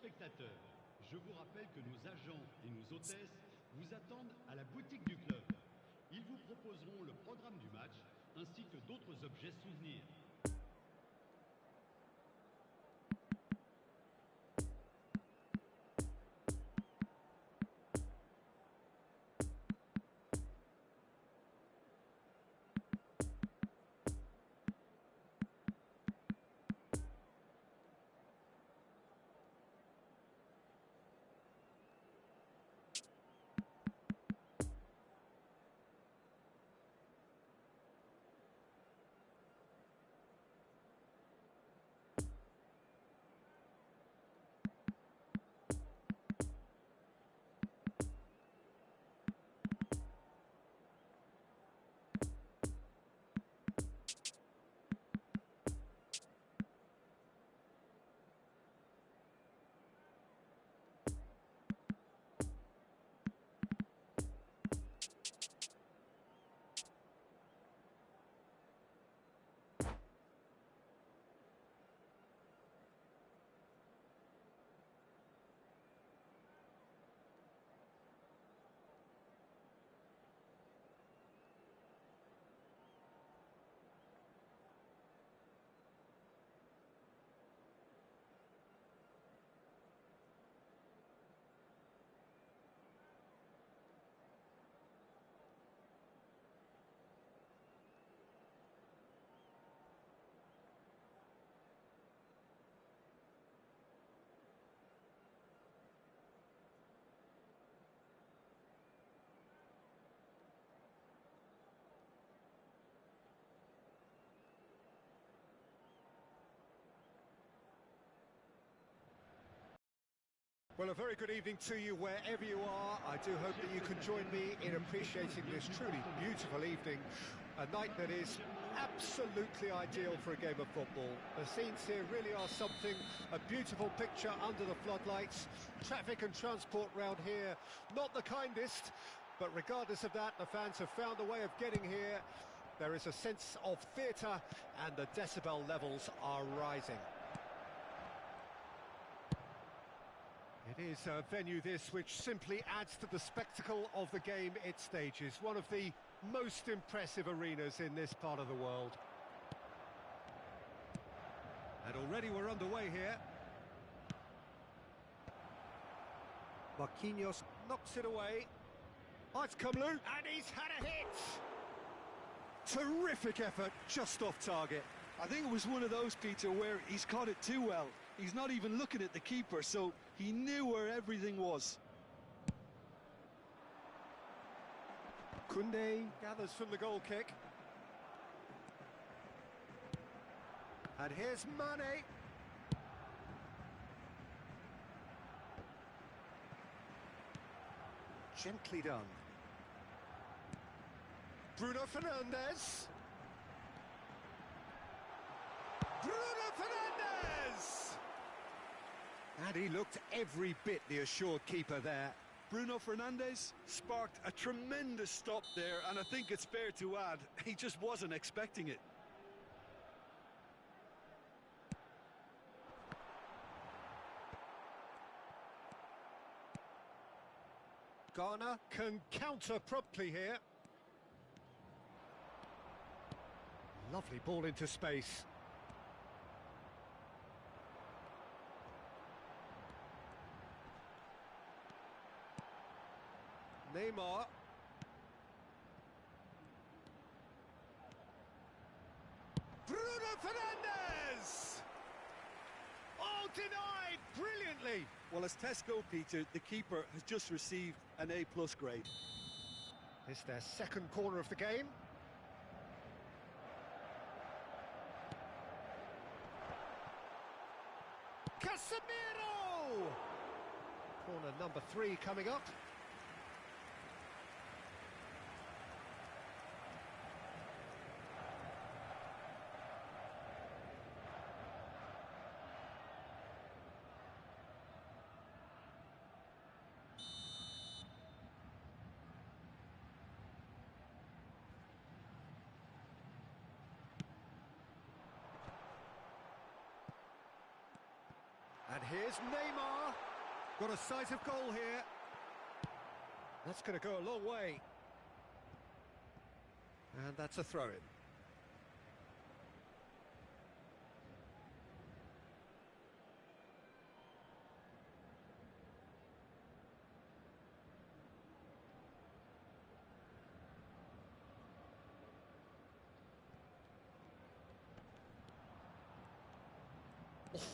spectateurs, je vous rappelle que nos agents et nos hôtesses vous attendent à la boutique du club. Ils vous proposeront le programme du match ainsi que d'autres objets souvenirs. Well, a very good evening to you wherever you are. I do hope that you can join me in appreciating this truly beautiful evening, a night that is absolutely ideal for a game of football. The scenes here really are something, a beautiful picture under the floodlights. Traffic and transport round here, not the kindest, but regardless of that, the fans have found a way of getting here. There is a sense of theatre and the decibel levels are rising. It is a venue this which simply adds to the spectacle of the game it stages. One of the most impressive arenas in this part of the world. And already we're underway here. Marquinhos knocks it away. Oh, it's Kamlu, and he's had a hit! Terrific effort, just off target. I think it was one of those, Peter, where he's caught it too well. He's not even looking at the keeper, so he knew where everything was. Koundé gathers from the goal kick. And here's Mane. Gently done. Bruno Fernandes. Bruno Fernandes! And he looked every bit the assured keeper there. Bruno Fernandes sparked a tremendous stop there, and I think it's fair to add, he just wasn't expecting it. Ghana can counter promptly here. Lovely ball into space. Neymar. Bruno Fernandes! Oh, denied brilliantly! Well, as tests go, Peter, the keeper has just received an A+ grade. It's their second corner of the game. Casemiro! Corner number 3 coming up. And Here's Neymar. Got a sight of goal here. That's going to go a long way. And that's a throw-in.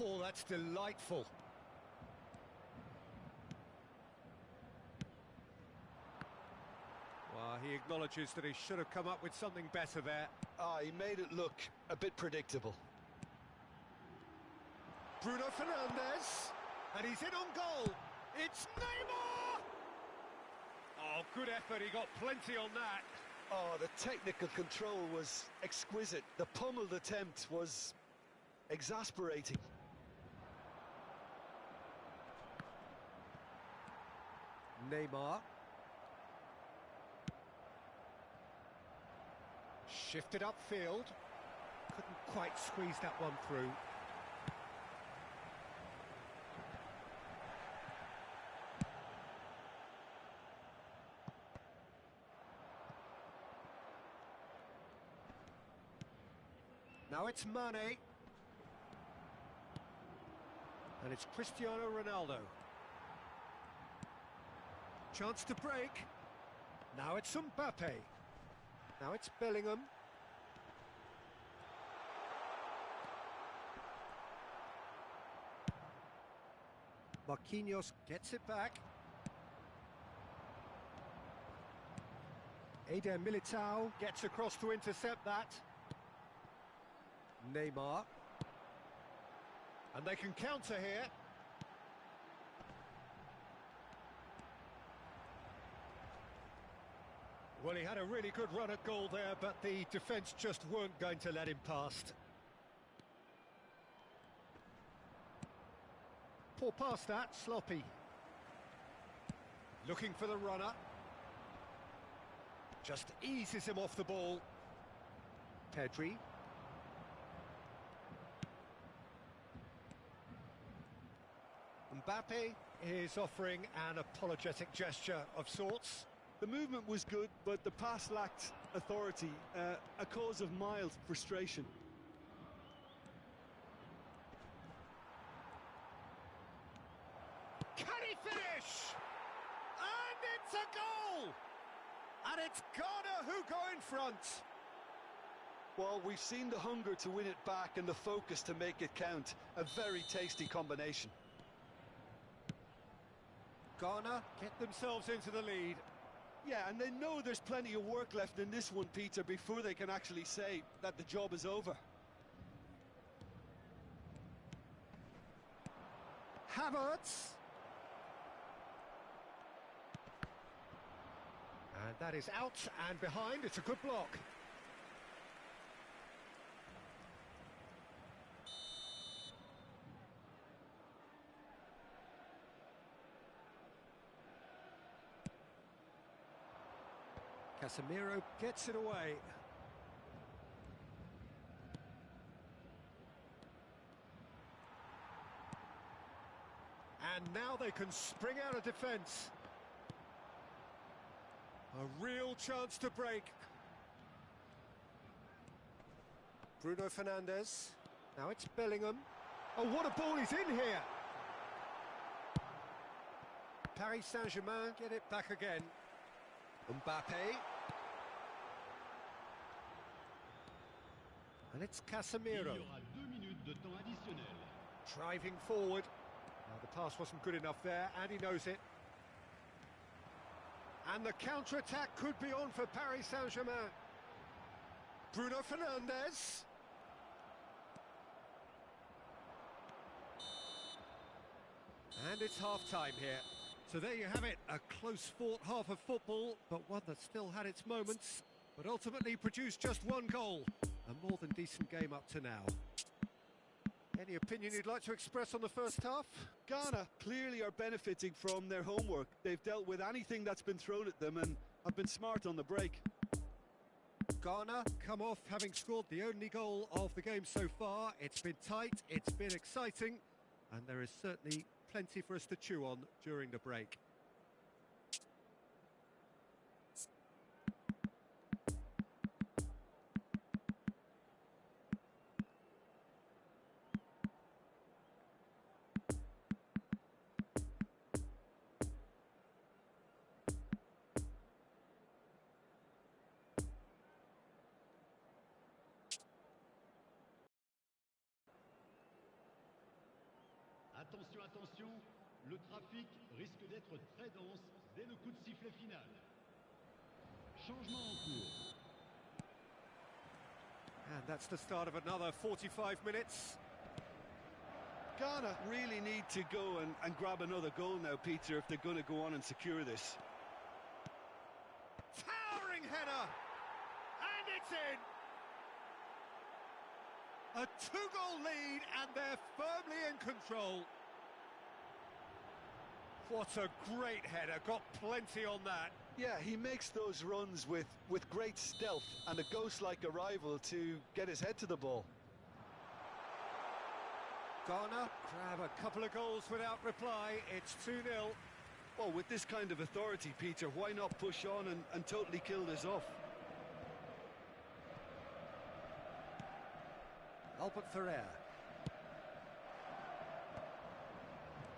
Oh, that's delightful. Well, he acknowledges that he should have come up with something better there. He made it look a bit predictable. Bruno Fernandes, and he's in on goal. It's Neymar! Oh, good effort, he got plenty on that. Oh, the technical control was exquisite. The pummeled attempt was exasperating. Neymar. Shifted upfield. Couldn't quite squeeze that one through. Now it's Mane. And it's Cristiano Ronaldo. Chance to break. Now it's Mbappe. Now it's Bellingham. Marquinhos gets it back. Eder Militao gets across to intercept that. Neymar. And they can counter here. Well, he had a really good run at goal there, but the defence just weren't going to let him past. Poor pass that, sloppy. Looking for the runner. Just eases him off the ball. Pedri. Mbappe is offering an apologetic gesture of sorts. The movement was good, but the pass lacked authority, a cause of mild frustration. Can he finish? And it's a goal! And it's Ghana who go in front. Well, we've seen the hunger to win it back and the focus to make it count. A very tasty combination. Ghana get themselves into the lead. Yeah, and they know there's plenty of work left in this one, Peter, before they can actually say that the job is over. Havertz. And that is out and behind. It's a good block. Casemiro gets it away. And now they can spring out of defence. A real chance to break. Bruno Fernandes. Now it's Bellingham. Oh, what a ball he's in here! Paris Saint-Germain get it back again. Mbappe. And it's Il Casemiro. y aura 2 minutes de temps additionnel. Driving forward. Now the pass wasn't good enough there, and he knows it. And the counter-attack could be on for Paris Saint-Germain. Bruno Fernandes. And it's half-time here. So there you have it, a close-fought half of football, but one that still had its moments, but ultimately produced just one goal. A more than decent game up to now. Any opinion you'd like to express on the first half? Ghana clearly are benefiting from their homework. They've dealt with anything that's been thrown at them and have been smart on the break. Ghana come off having scored the only goal of the game so far. It's been tight, it's been exciting, And there is certainly plenty for us to chew on during the break. Attention, attention, le trafic risque d'être très dense dès le coup de sifflet final. Changement en cours. And that's the start of another 45 minutes. Ghana really need to go and grab another goal now, Peter, if they're going to go on and secure this. Towering header! And it's in! A two-goal lead, and they're firmly in control. What a great header, got plenty on that. Yeah, he makes those runs with great stealth and a ghost-like arrival to get his head to the ball. Ghana grab a couple of goals without reply, it's 2-0. Well, with this kind of authority, Peter, why not push on and totally kill this off? Albert Ferrer.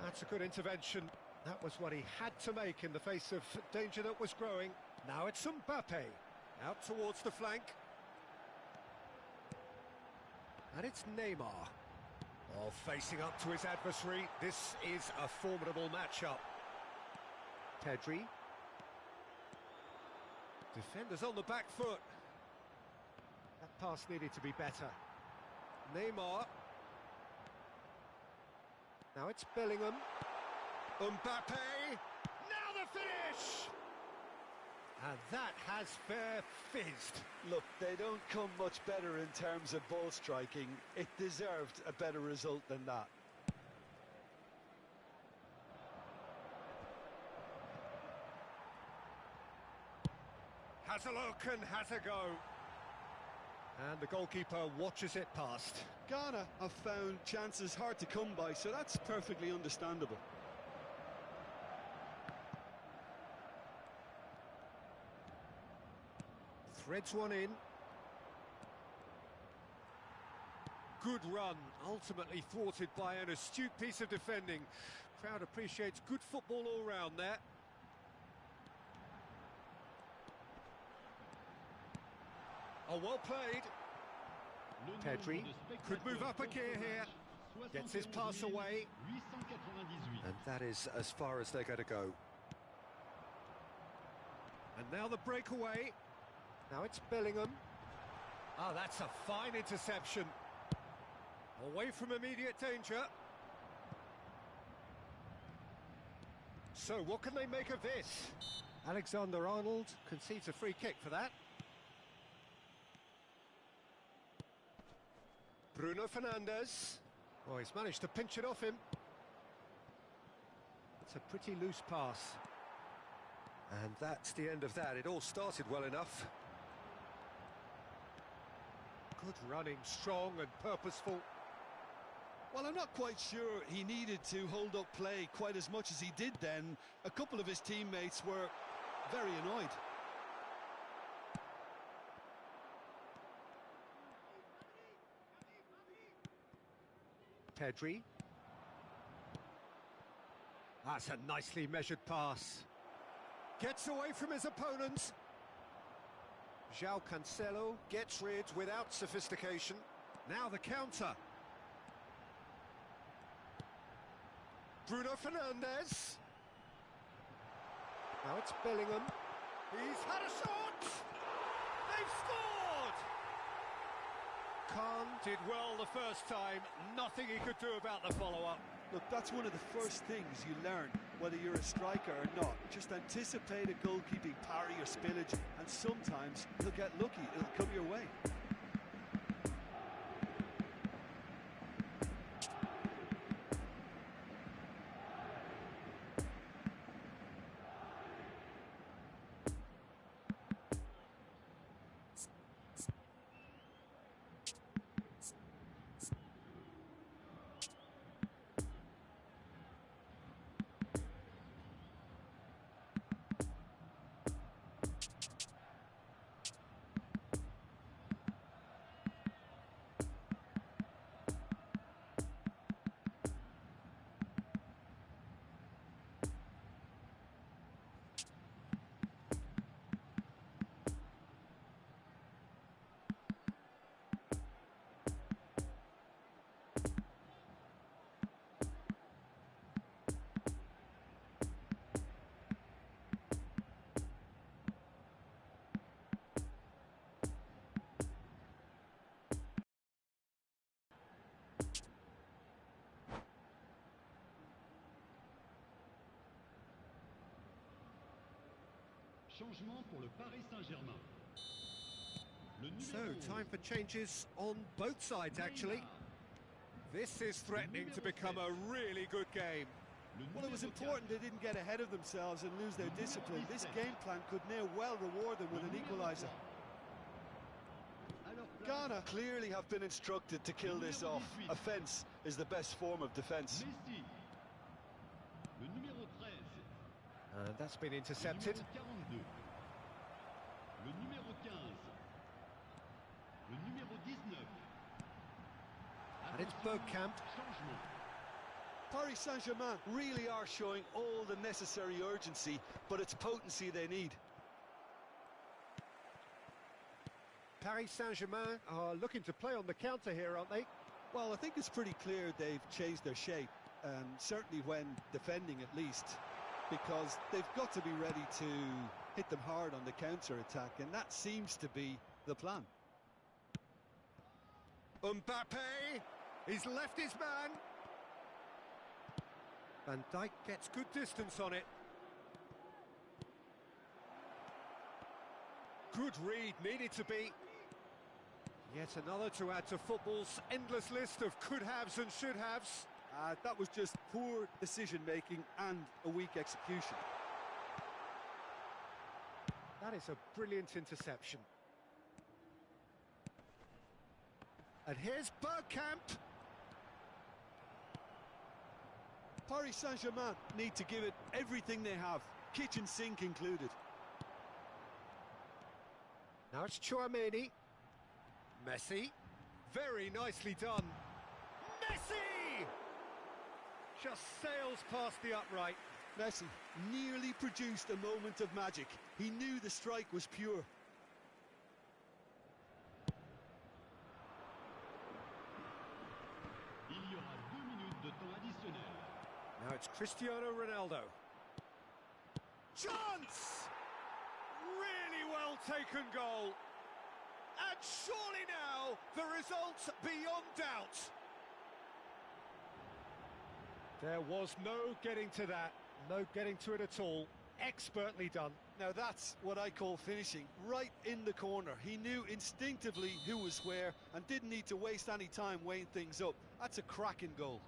That's a good intervention. That was what he had to make in the face of danger that was growing. Now it's Mbappe. Out towards the flank. And it's Neymar. Oh, facing up to his adversary. This is a formidable matchup. Pedri. Defenders on the back foot. That pass needed to be better. Neymar. Now it's Bellingham. Mbappe. Now the finish! And that has fair fizzed. Look, they don't come much better in terms of ball striking. It deserved a better result than that. Has a look and has a go. And the goalkeeper watches it past. Ghana have found chances hard to come by, so that's perfectly understandable. Threads one in. Good run, ultimately thwarted by an astute piece of defending. Crowd appreciates good football all round there. Oh, well played. Pedri could move up a gear here. Gets his pass away. And that is as far as they're going to go. And now the breakaway. Now it's Bellingham. Ah, that's a fine interception. Away from immediate danger. So what can they make of this? Alexander-Arnold concedes a free kick for that. Bruno Fernandes. Oh, he's managed to pinch it off him. It's a pretty loose pass. And that's the end of that. It all started well enough. Good running, strong and purposeful. Well, I'm not quite sure he needed to hold up play quite as much as he did then. A couple of his teammates were very annoyed. Pedri. That's a nicely measured pass. Gets away from his opponent. João Cancelo gets rid without sophistication. Now the counter. Bruno Fernandes. Now it's Bellingham. He's had a shot! They've scored! Khan did well the first time. Nothing he could do about the follow-up. Look, that's one of the first things you learn, whether you're a striker or not. Just anticipate a goalkeeping parry or spillage, and sometimes you'll get lucky, it'll come your way. Changement pour le Paris Saint-Germain. Le So, numéro time for changes on both sides, actually. This is threatening to become a really good game. Well, it was important they didn't get ahead of themselves and lose their discipline. This game plan could now well reward them with an equaliser. Ghana clearly have been instructed to kill this off. Offence is the best form of defence. Messi. Le numéro 13. And that's been Le intercepted. numéro 42. Le numéro 15. Le numéro 19. And it's Attention, Bergkamp. changement. Paris Saint-Germain really are showing all the necessary urgency, but it's potency they need. Paris Saint-Germain are looking to play on the counter here, aren't they? Well, I think it's pretty clear they've changed their shape, certainly when defending at least, because they've got to be ready to hit them hard on the counter-attack, and that seems to be the plan. Mbappe, he's left his man. Van Dijk gets good distance on it. Good read, needed to be. Yet another to add to football's endless list of could-haves and should-haves. That was just poor decision-making and a weak execution. That is a brilliant interception. And here's Bergkamp. Paris Saint-Germain need to give it everything they have, kitchen sink included. Now it's Tchouaméni. Messi. Very nicely done. Messi! Just sails past the upright. Messi nearly produced a moment of magic. He knew the strike was pure. Il y aura 2 minutes de temps additionnel. Now it's Cristiano Ronaldo. Chance! Really well taken goal. And surely now, the result's beyond doubt. There was no getting to that. No getting to it at all. Expertly done. Now that's what I call finishing, right in the corner. He knew instinctively who was where and didn't need to waste any time weighing things up. That's a cracking goal.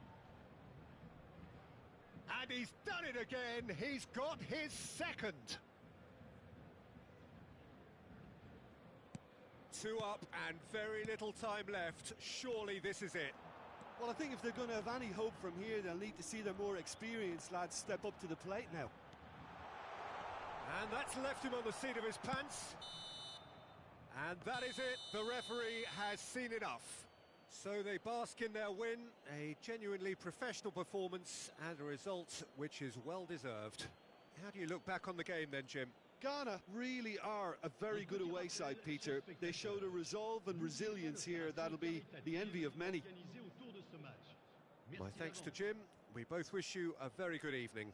And he's done it again. He's got his second. 2 up and very little time left. Surely this is it. Well, I think if they're going to have any hope from here, they'll need to see their more experienced lads step up to the plate now. And that's left him on the seat of his pants. And that is it. The referee has seen enough. So they bask in their win, a genuinely professional performance and a result which is well deserved. How do you look back on the game then, Jim? Ghana really are a very good away side, Peter. They showed a resolve and resilience here that'll be the envy of many. Organisé autour de ce match. My Merci thanks to d'avance. Jim. We both wish you a very good evening.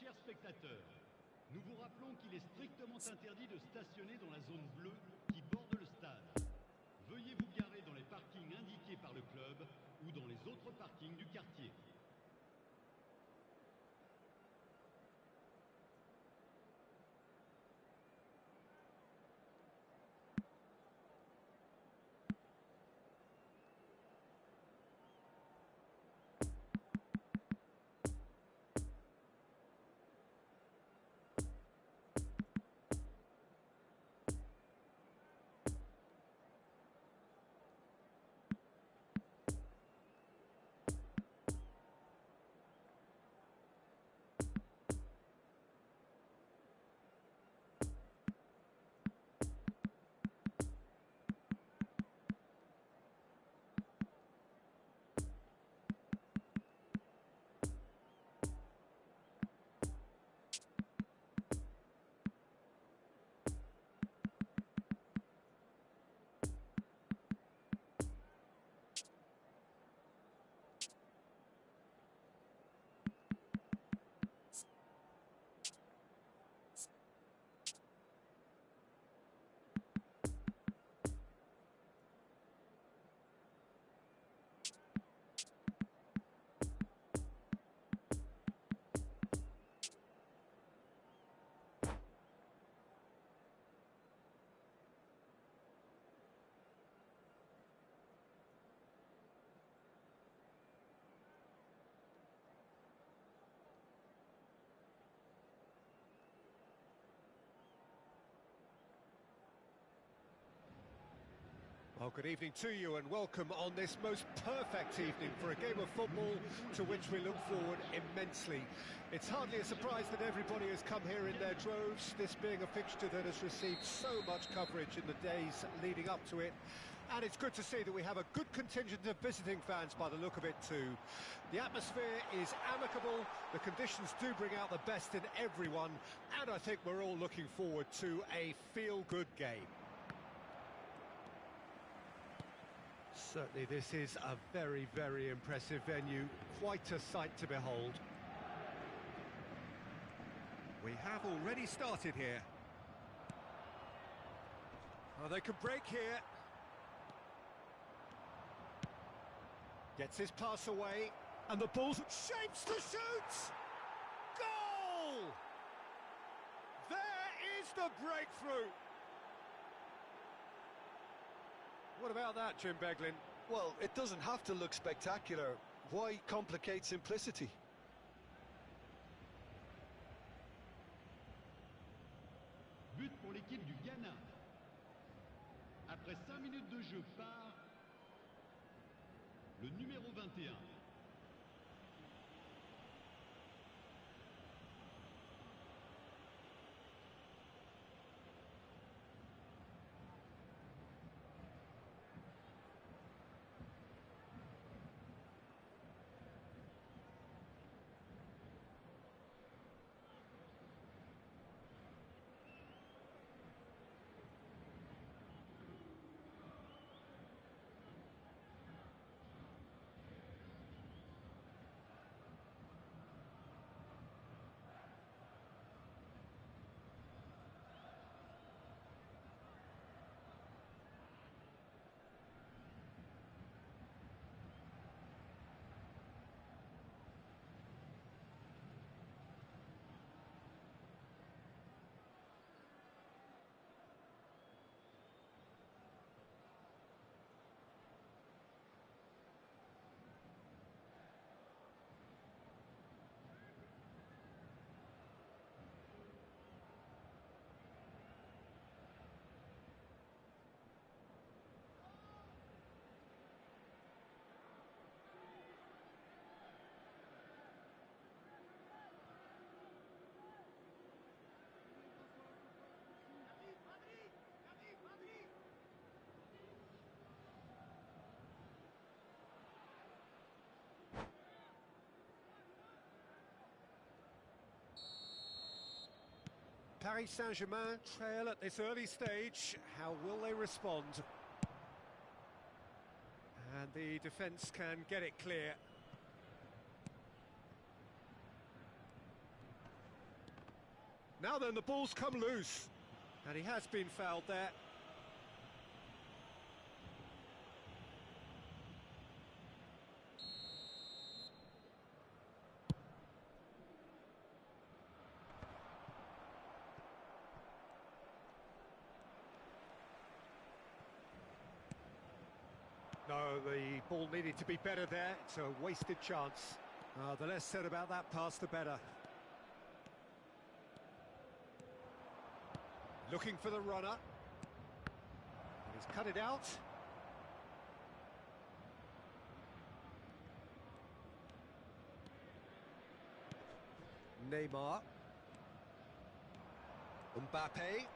chers spectateurs, nous vous rappelons qu'il est strictement interdit de stationner dans la zone bleue qui borde le stade. Veuillez vous garer dans les parkings indiqués par le club ou dans les autres parkings du quartier. Well, good evening to you and welcome on this most perfect evening for a game of football to which we look forward immensely. It's hardly a surprise that everybody has come here in their droves, this being a fixture that has received so much coverage in the days leading up to it. And it's good to see that we have a good contingent of visiting fans by the look of it too. The atmosphere is amicable, the conditions do bring out the best in everyone, and I think we're all looking forward to a feel-good game. Certainly this is a very, very impressive venue, quite a sight to behold. We have already started here. Oh, they could break here. Gets his pass away, and the ball's shapes to shoot! Goal! There is the breakthrough! What about that, Jim Beglin? Well, it doesn't have to look spectacular. Why complicate simplicity? But pour l'équipe du Ghana. Après 5 minutes de jeu part le numéro 21. Paris Saint-Germain trail at this early stage. How will they respond? And the defence can get it clear. Now then, the ball's come loose. And he has been fouled there. No, the ball needed to be better there. It's a wasted chance. The less said about that pass, the better. Looking for the runner. And he's cut it out. Neymar. Mbappe.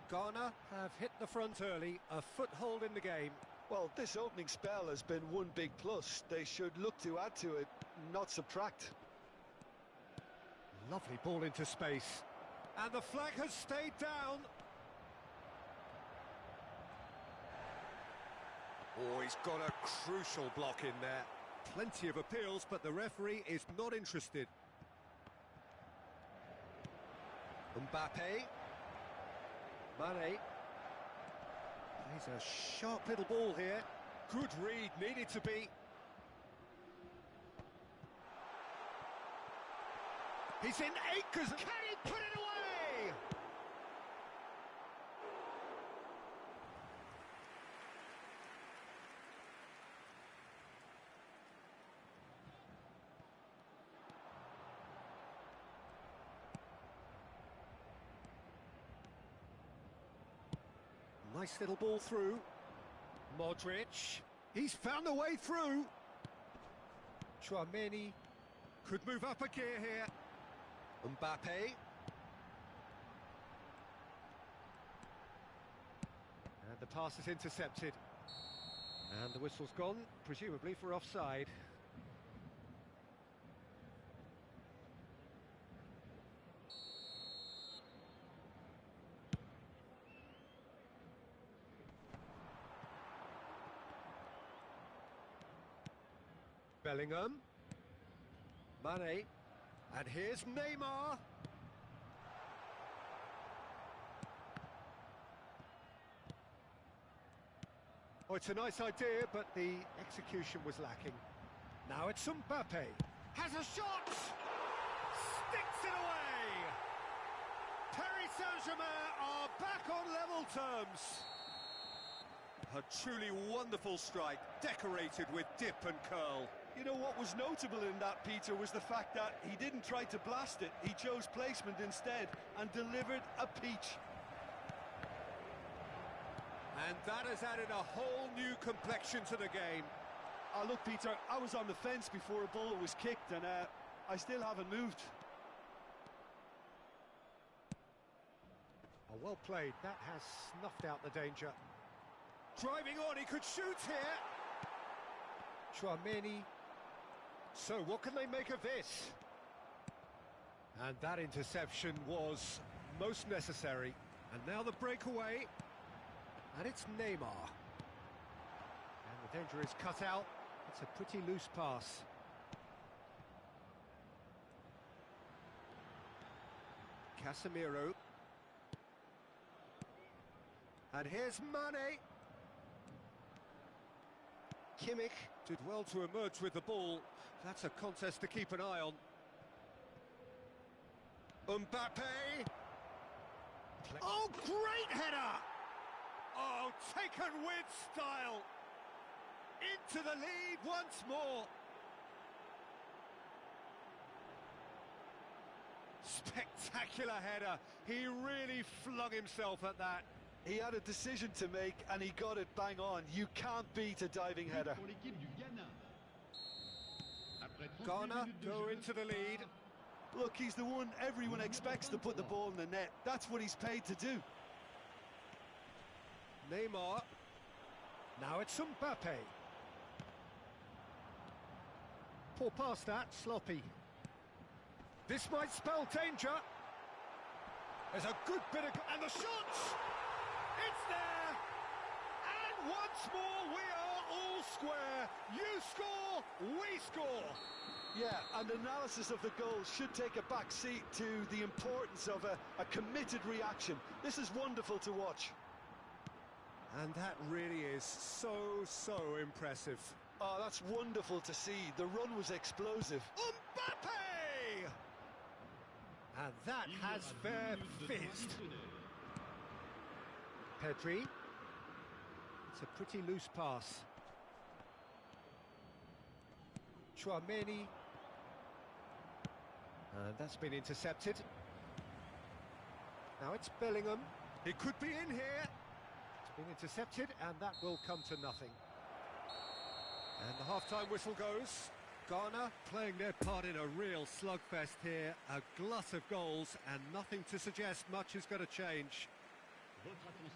Ghana have hit the front early, a foothold in the game. Well, this opening spell has been one big plus. They should look to add to it, not subtract. Lovely ball into space. And the flag has stayed down. Oh, he's got a crucial block in there. Plenty of appeals, but the referee is not interested. Mbappe. Mane. Plays a sharp little ball here. Good read, needed to be. He's in acres. Can he put it away? Nice little ball through. Modric. He's found a way through. Tchouaméni could move up a gear here. Mbappe. And the pass is intercepted. And the whistle's gone, presumably for offside. Bellingham. Mane. And here's Neymar. Oh, it's a nice idea, but the execution was lacking. Now it's Mbappe. Has a shot! Sticks it away! Paris Saint-Germain are back on level terms. A truly wonderful strike, decorated with dip and curl. You know what was notable in that, Peter, was the fact that he didn't try to blast it. He chose placement instead and delivered a peach. And that has added a whole new complexion to the game. Look, Peter, I was on the fence before a ball was kicked, and I still haven't moved. Oh, well played. That has snuffed out the danger. Driving on, he could shoot here. Tchouaméni. So, what can they make of this? And that interception was most necessary. And now the breakaway. And it's Neymar. And the danger is cut out. It's a pretty loose pass. Casemiro. And here's Mane. Kimmich did well to emerge with the ball. That's a contest to keep an eye on. Mbappe. Oh, great header! Oh, taken with style. Into the lead once more. Spectacular header. He really flung himself at that. He had a decision to make, and he got it bang on. You can't beat a diving header. Ghana go into the lead. Look, he's the one everyone expects to put the ball in the net. That's what he's paid to do. Neymar. Now it's Mbappe. Poor pass that, sloppy. This might spell danger. There's a good bit of... And the shot! It's there! And once more we are all square. You score, we score. Yeah, and analysis of the goal should take a back seat to the importance of a committed reaction. This is wonderful to watch. And that really is so impressive. Oh, that's wonderful to see. The run was explosive. Mbappe! And that has fair fizzed. Pedri. It's a pretty loose pass. Tchouaméni. And that's been intercepted. Now it's Bellingham. He could be in here. It's been intercepted, and that will come to nothing. And the half-time whistle goes. Ghana playing their part in a real slugfest here. A glut of goals, and nothing to suggest much is going to change.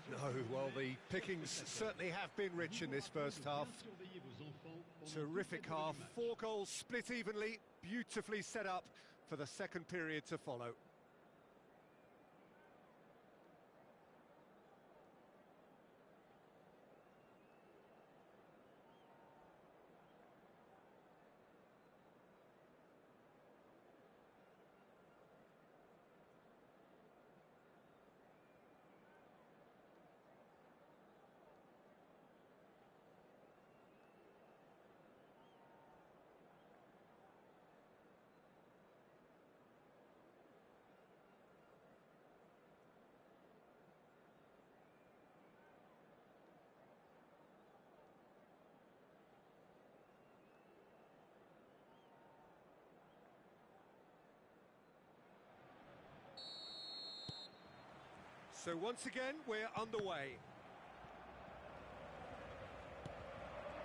No, well, the pickings certainly have been rich in this first half. Terrific half, 4 goals split evenly, beautifully set up for the second period to follow. So once again, we're underway.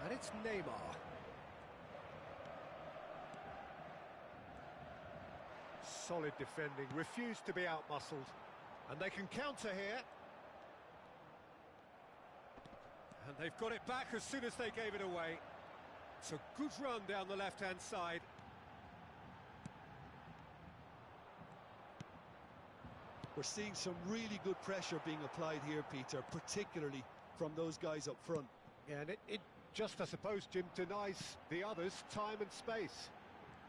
And it's Neymar. Solid defending, refused to be outmuscled. And they can counter here. And they've got it back as soon as they gave it away. It's a good run down the left-hand side. We're seeing some really good pressure being applied here, Peter, particularly from those guys up front. Yeah, and it just, I suppose, Jim, denies the others time and space.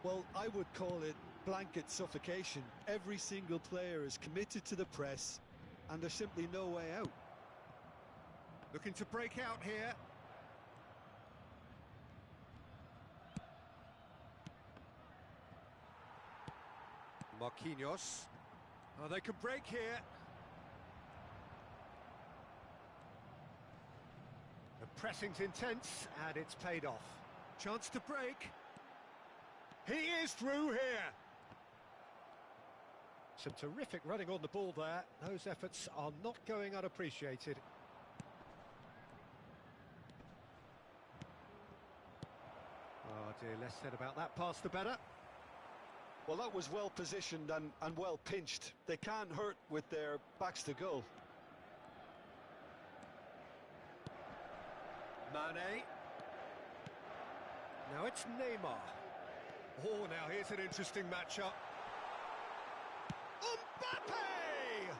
Well, I would call it blanket suffocation. Every single player is committed to the press, and there's simply no way out. Looking to break out here. Marquinhos. Oh, they can break here. The pressing's intense, and it's paid off. Chance to break. He is through here. Some terrific running on the ball there. Those efforts are not going unappreciated. Oh dear, less said about that pass the better. Well, that was well positioned and well pinched. They can't hurt with their backs to goal. Mane. Now it's Neymar. Oh, now here's an interesting matchup. Mbappe!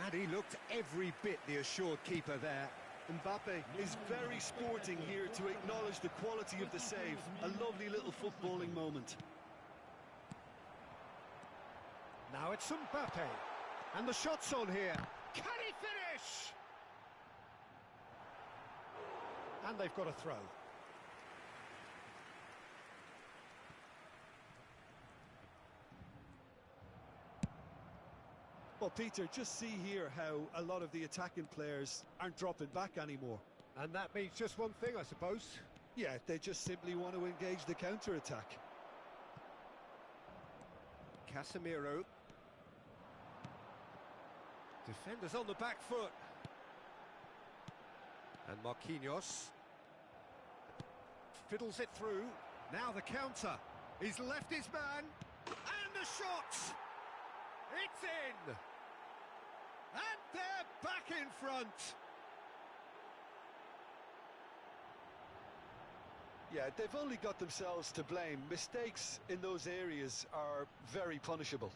And he looked every bit the assured keeper there. Mbappe is very sporting here to acknowledge the quality of the save. A lovely little footballing moment. Now it's Mbappe. And the shot's on here. Can he finish? And they've got a throw. Well, Peter, just see here how a lot of the attacking players aren't dropping back anymore. And that means just one thing, I suppose. Yeah, they just simply want to engage the counter-attack. Casemiro. Defenders on the back foot. And Marquinhos. Fiddles it through. Now the counter. He's left his man. And the shot! It's in! And they're back in front! Yeah, they've only got themselves to blame. Mistakes in those areas are very punishable.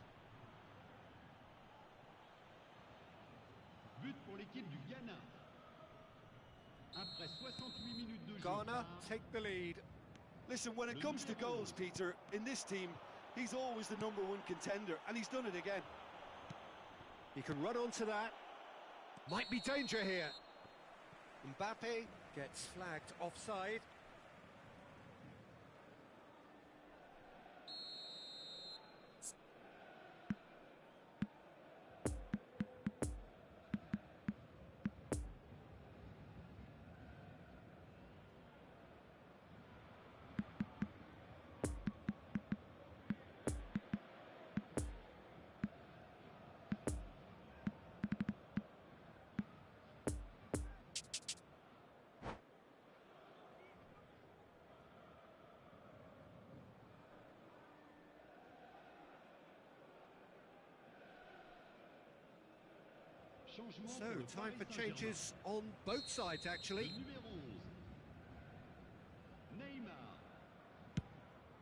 But pour l'équipe du Ghana. Après 68 minutes de jeu. Ghana take the lead. Listen, when it comes to goals, Peter, in this team, he's always the #1 contender, and he's done it again. He can run onto that. Might be danger here. Mbappe gets flagged offside. So, time for changes on both sides, actually. Le numéro 11, Neymar.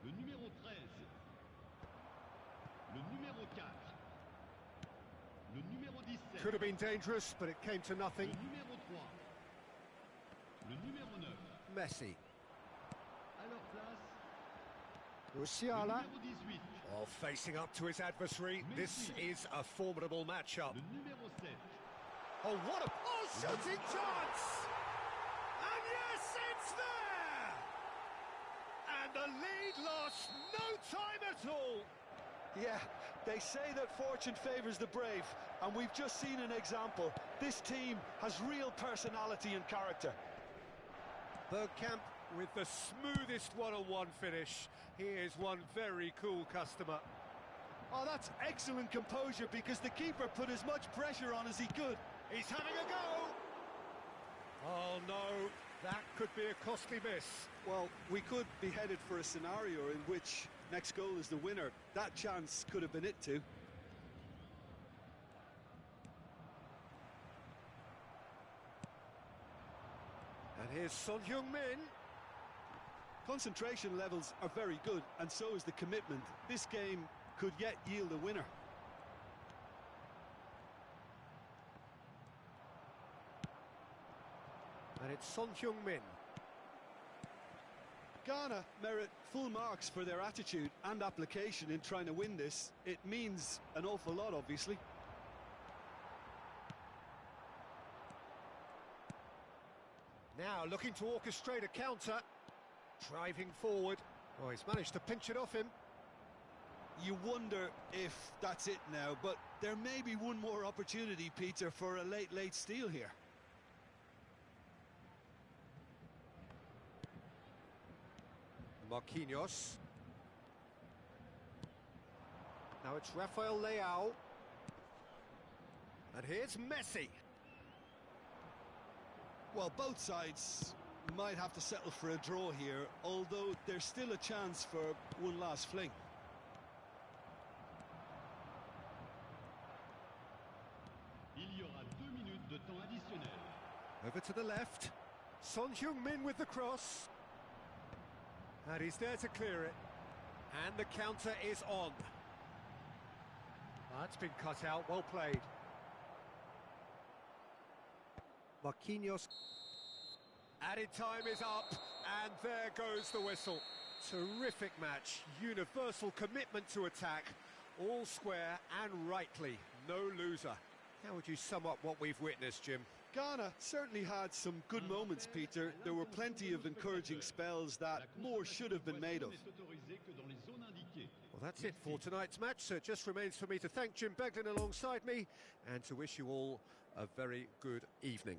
Le numéro 13, le numéro 4, le numéro 17. Could have been dangerous, but it came to nothing. Le numéro 3, le numéro 9. Messi. À leur place, le Musiala. numéro 18, Well, facing up to his adversary, this is a formidable matchup. le numéro 7. Oh, what a shooting chance! And yes, it's there! And the lead lost no time at all. Yeah, they say that fortune favours the brave, and we've just seen an example. This team has real personality and character. Bergkamp with the smoothest one-on-one finish. He is one very cool customer. Oh, that's excellent composure, because the keeper put as much pressure on as he could. He's having a go! Oh no, that could be a costly miss. Well, we could be headed for a scenario in which next goal is the winner. That chance could have been it too. And here's Son Heung-min. Concentration levels are very good, and so is the commitment. This game could yet yield a winner. And it's Son Heung-min. Ghana merit full marks for their attitude and application in trying to win this. It means an awful lot, obviously. Now looking to orchestrate a counter. Driving forward. Oh, he's managed to pinch it off him. You wonder if that's it now, but there may be one more opportunity, Peter, for a late steal here. Marquinhos. Now it's Rafael Leao. And here's Messi. Well, both sides might have to settle for a draw here, although there's still a chance for one last fling. Il y aura 2 minutes de temps additionnel. Over to the left. Son Heung-min with the cross. And he's there to clear it. And the counter is on. That's been cut out, well played. Marquinhos. Added time is up, and there goes the whistle. Terrific match, universal commitment to attack, all square and rightly, no loser. How would you sum up what we've witnessed, Jim? Ghana certainly had some good moments, Peter. There were plenty of encouraging spells that more should have been made of. Well, that's it for tonight's match, so it just remains for me to thank Jim Beglin alongside me and to wish you all a very good evening.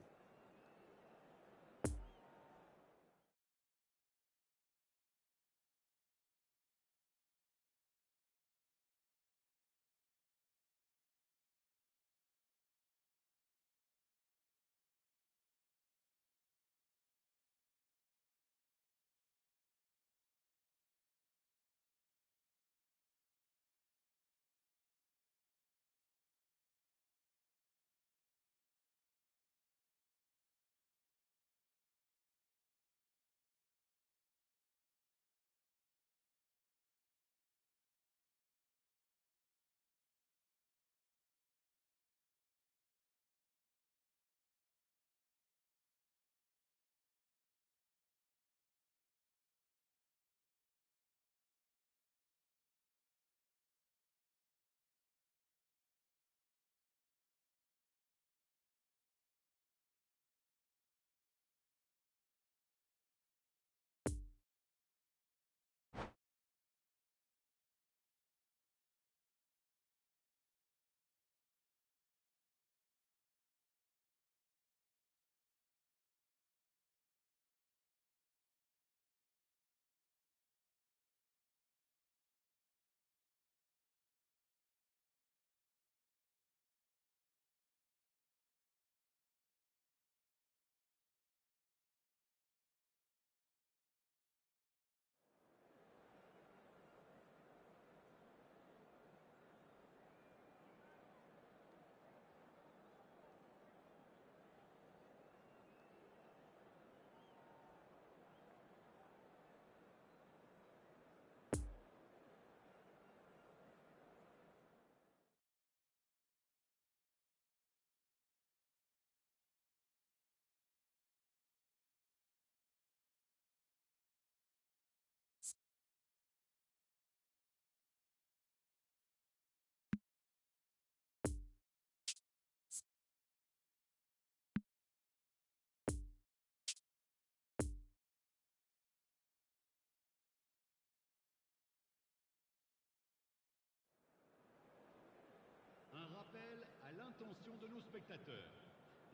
l'attention de nos spectateurs.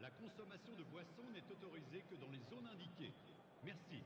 La consommation de boissons n'est autorisée que dans les zones indiquées. Merci.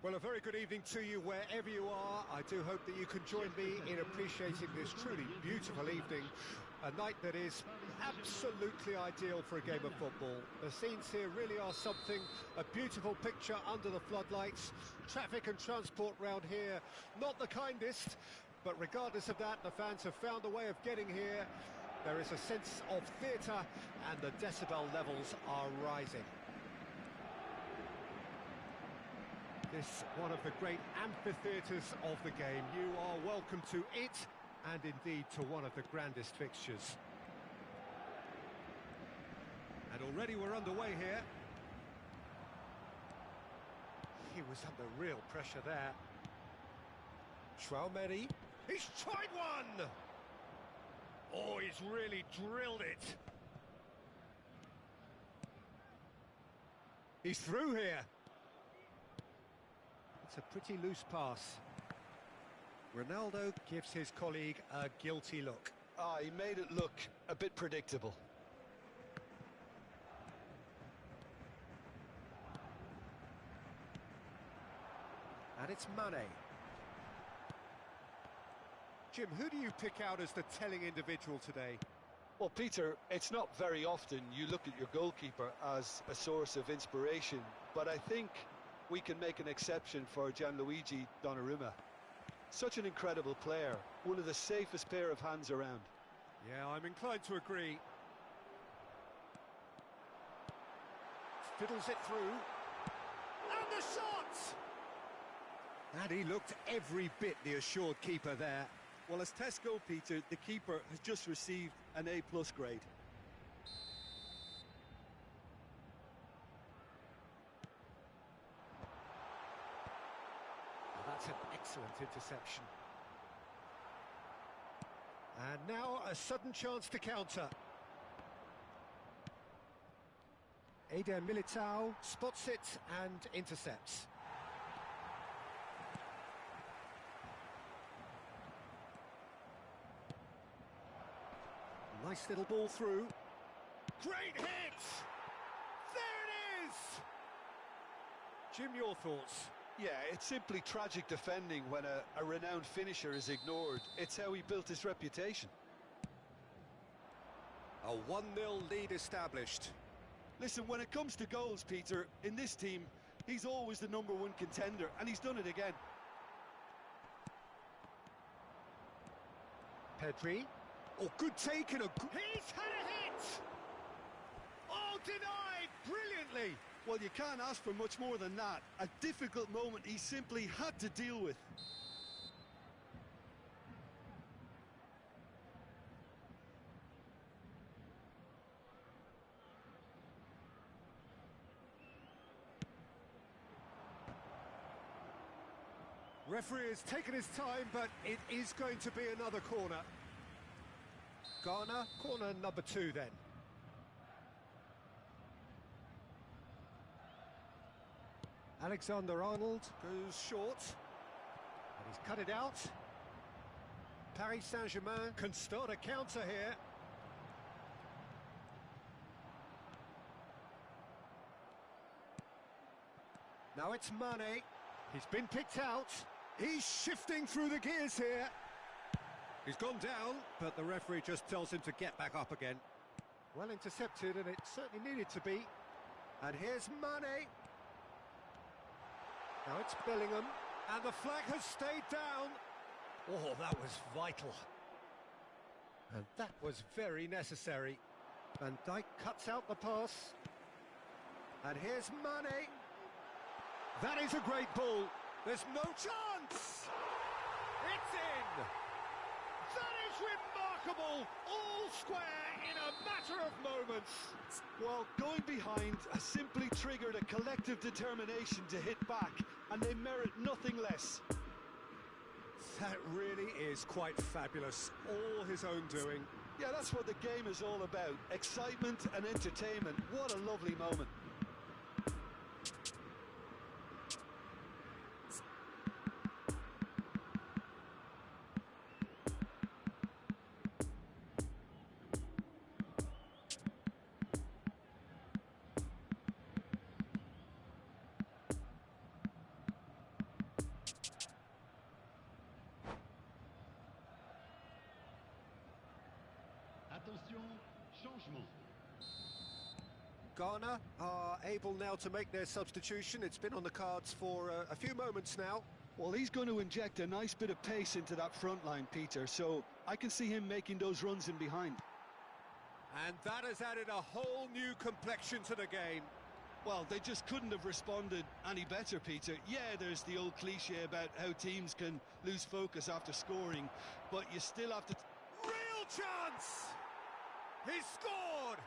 Well, a very good evening to you wherever you are. I do hope that you can join me in appreciating this truly beautiful evening. A night that is absolutely ideal for a game of football. The scenes here really are something, a beautiful picture under the floodlights. Traffic and transport round here, not the kindest, but regardless of that, the fans have found a way of getting here. There is a sense of theatre and the decibel levels are rising. This one of the great amphitheatres of the game. You are welcome to it, and indeed to one of the grandest fixtures. And already we're underway here. He was under real pressure there. Traumeri, he's tried one! Oh, he's really drilled it. He's through here. It's a pretty loose pass. Ronaldo gives his colleague a guilty look. Ah, he made it look a bit predictable. And it's Mane. Jim, who do you pick out as the telling individual today? Well, Peter, it's not very often you look at your goalkeeper as a source of inspiration, but I think we can make an exception for Gianluigi Donnarumma. Such an incredible player, one of the safest pair of hands around. Yeah, I'm inclined to agree. Fiddles it through. And the shot! And he looked every bit the assured keeper there. Well, as Tesco, Peter, the keeper has just received an A+ grade. That's an excellent interception. And now a sudden chance to counter. Eder Militao spots it and intercepts. Nice little ball through. Great hit! There it is! Jim, your thoughts? Yeah, it's simply tragic defending when a renowned finisher is ignored. It's how he built his reputation. A 1-0 lead established. Listen, when it comes to goals, Peter, in this team, he's always the #1 contender, and he's done it again. Pedri. Oh, good take and a good... He's had a hit! Oh, denied brilliantly! Well, you can't ask for much more than that. A difficult moment he simply had to deal with. Referee has taken his time, but it is going to be another corner. Ghana, corner number 2 then. Alexander-Arnold goes short, and he's cut it out. Paris Saint-Germain can start a counter here. Now it's Mane. He's been picked out. He's shifting through the gears here. He's gone down, but the referee just tells him to get back up again. Well intercepted, and it certainly needed to be. And here's Mane. Now it's Bellingham, and the flag has stayed down. Oh, that was vital. And that was very necessary. Van Dijk cuts out the pass. And here's Mane. That is a great ball. There's no chance. It's in. That is remarkable. All square in a matter of moments. Well, going behind has simply triggered a collective determination to hit back, and they merit nothing less. That really is quite fabulous. All his own doing. Yeah, that's what the game is all about. Excitement and entertainment. What a lovely moment. Attention, changement. Ghana are able now to make their substitution. It's been on the cards for a few moments now. Well, he's going to inject a nice bit of pace into that front line, Peter, so I can see him making those runs in behind. And that has added a whole new complexion to the game. Well, they just couldn't have responded any better, Peter. Yeah, there's the old cliche about how teams can lose focus after scoring, but you still have to... Real chance! He's scored!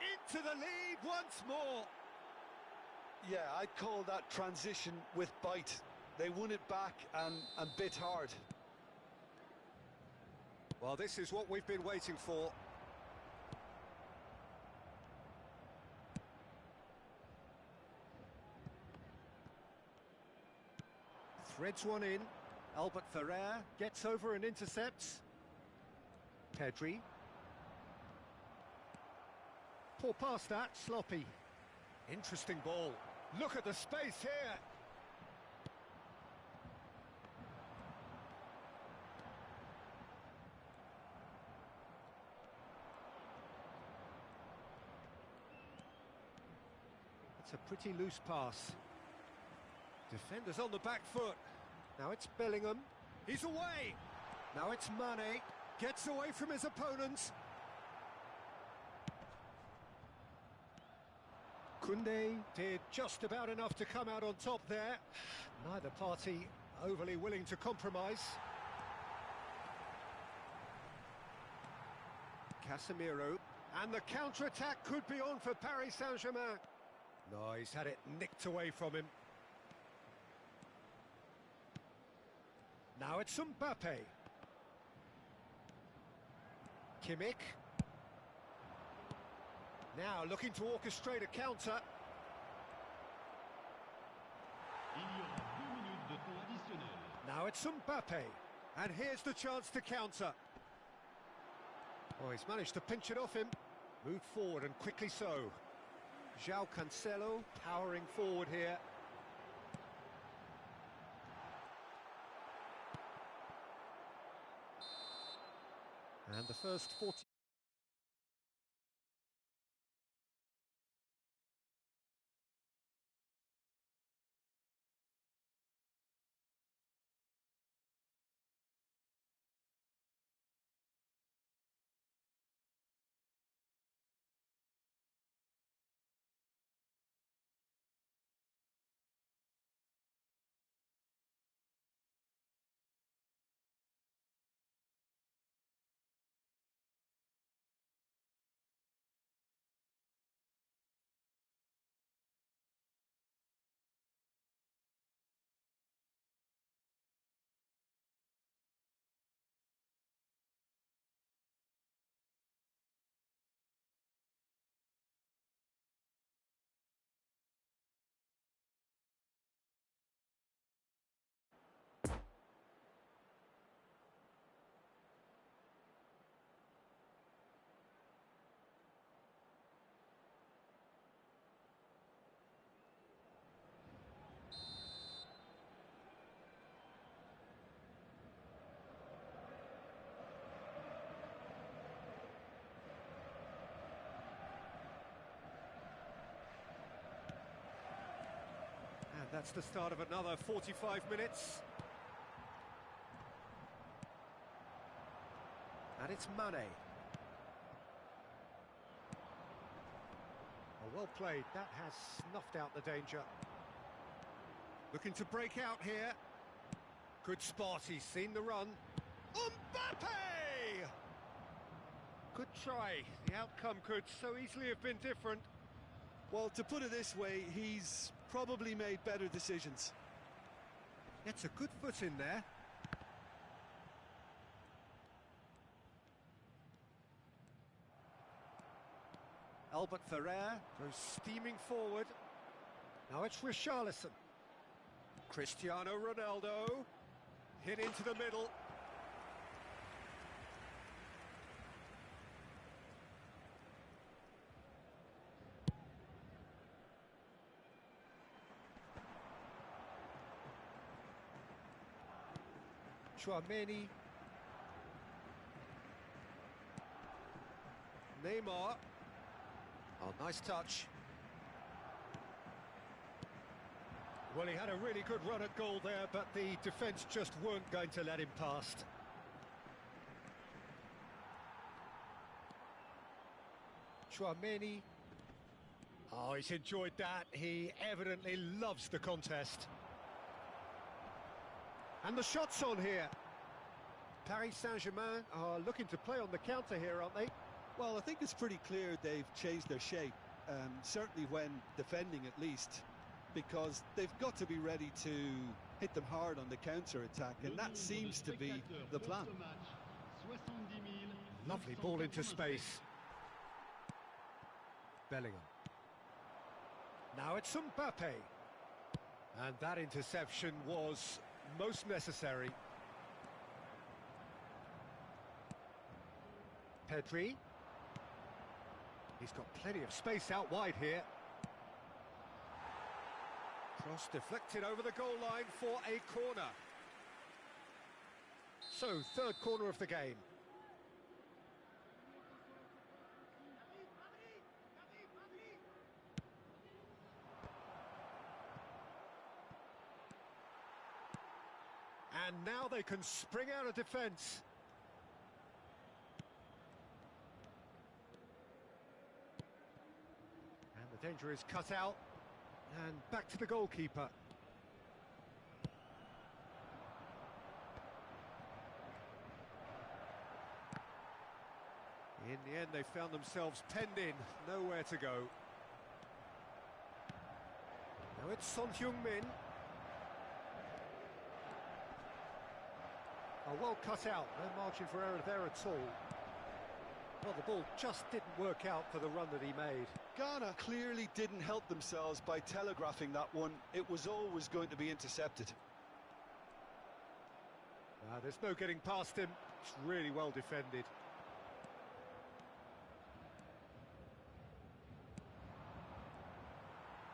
Into the lead once more. Yeah, I'd call that transition with bite. They won it back and bit hard. Well, this is what we've been waiting for. Threads one in. Albert Ferrer gets over and intercepts. Pedri. Poor pass that, sloppy. Interesting ball. Look at the space here. It's a pretty loose pass. Defenders on the back foot. Now it's Bellingham. He's away. Now it's Mane. Gets away from his opponents. Koundé did just about enough to come out on top there. Neither party overly willing to compromise. Casemiro. And the counter-attack could be on for Paris Saint-Germain. No, he's had it nicked away from him. Now it's Mbappe. Kimmich. Now looking to orchestrate a counter. Il y aura 2 minutes de temps additionnel. Now it's Mbappe. And here's the chance to counter. Oh, he's managed to pinch it off him. Moved forward and quickly so. João Cancelo powering forward here. And the first 40... that's the start of another 45 minutes. And it's Mane. Oh, well played. That has snuffed out the danger. Looking to break out here. Good spot, he's seen the run. Mbappe! Good try. The outcome could so easily have been different. Well, to put it this way, he's probably made better decisions. Gets a good foot in there. Albert Ferrer goes steaming forward. Now it's Richarlison. Cristiano Ronaldo. Hit into the middle. Tchouaméni. Neymar. Oh, nice touch. Well, he had a really good run at goal there, but the defence just weren't going to let him past. Tchouaméni. Oh, he's enjoyed that. He evidently loves the contest. And the shot's on here. Paris Saint-Germain are looking to play on the counter here, aren't they? Well, I think it's pretty clear they've changed their shape, certainly when defending at least, because they've got to be ready to hit them hard on the counter-attack, and that seems to be the plan. Lovely ball into space. Bellingham. Now it's Mbappe. And that interception was most necessary. Pedri. He's got plenty of space out wide here. Cross deflected over the goal line for a corner. So, third corner of the game. And now they can spring out of defence. And the danger is cut out. And back to the goalkeeper. In the end, they found themselves penned in, nowhere to go. Now it's Son Heung-min. Oh, well cut out, no margin for error there at all. Well, the ball just didn't work out for the run that he made. Ghana clearly didn't help themselves by telegraphing that one. It was always going to be intercepted. There's no getting past him. It's really well defended.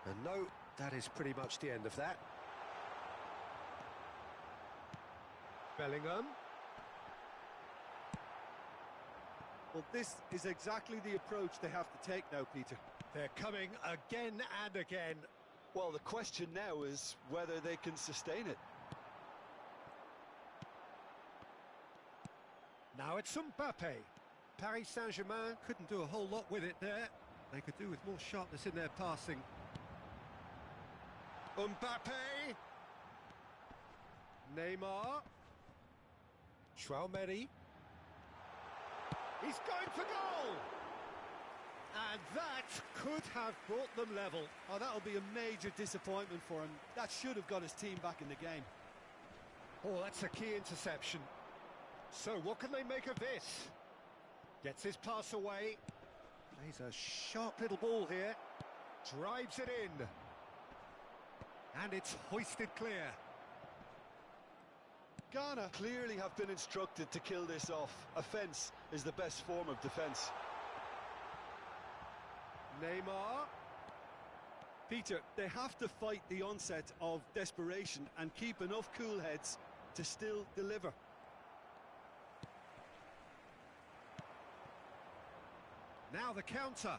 And no, that is pretty much the end of that. Bellingham. Well, this is exactly the approach they have to take now, Peter. They're coming again and again. Well, the question now is whether they can sustain it. Now it's Mbappe. Paris Saint-Germain couldn't do a whole lot with it there. They could do with more sharpness in their passing. Mbappe. Neymar. Tchouaméni. He's going for goal! And that could have brought them level. Oh, that'll be a major disappointment for him. That should have got his team back in the game. Oh, that's a key interception. So what can they make of this? Gets his pass away. Plays a sharp little ball here. Drives it in. And it's hoisted clear. Ghana clearly have been instructed to kill this off. Offence is the best form of defence. Neymar. Peter, they have to fight the onset of desperation and keep enough cool heads to still deliver. Now the counter.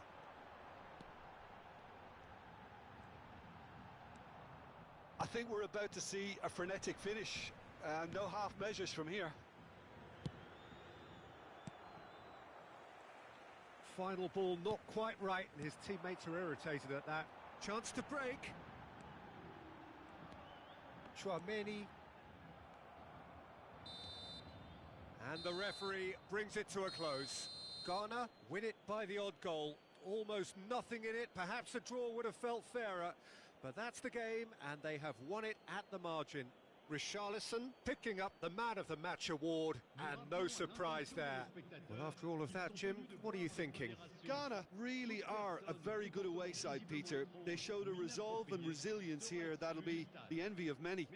I think we're about to see a frenetic finish. No half measures from here. Final ball not quite right, and his teammates are irritated at that. Chance to break. Tchouaméni. And the referee brings it to a close. Ghana win it by the odd goal. Almost nothing in it. Perhaps a draw would have felt fairer. But that's the game, and they have won it at the margin. Richarlison picking up the Man of the Match award, and no surprise there. Well, after all of that, Jim, what are you thinking? Ghana really are a very good away side, Peter. They showed a resolve and resilience here that'll be the envy of many.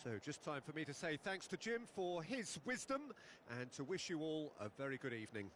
So just time for me to say thanks to Jim for his wisdom, and to wish you all a very good evening.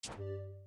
you.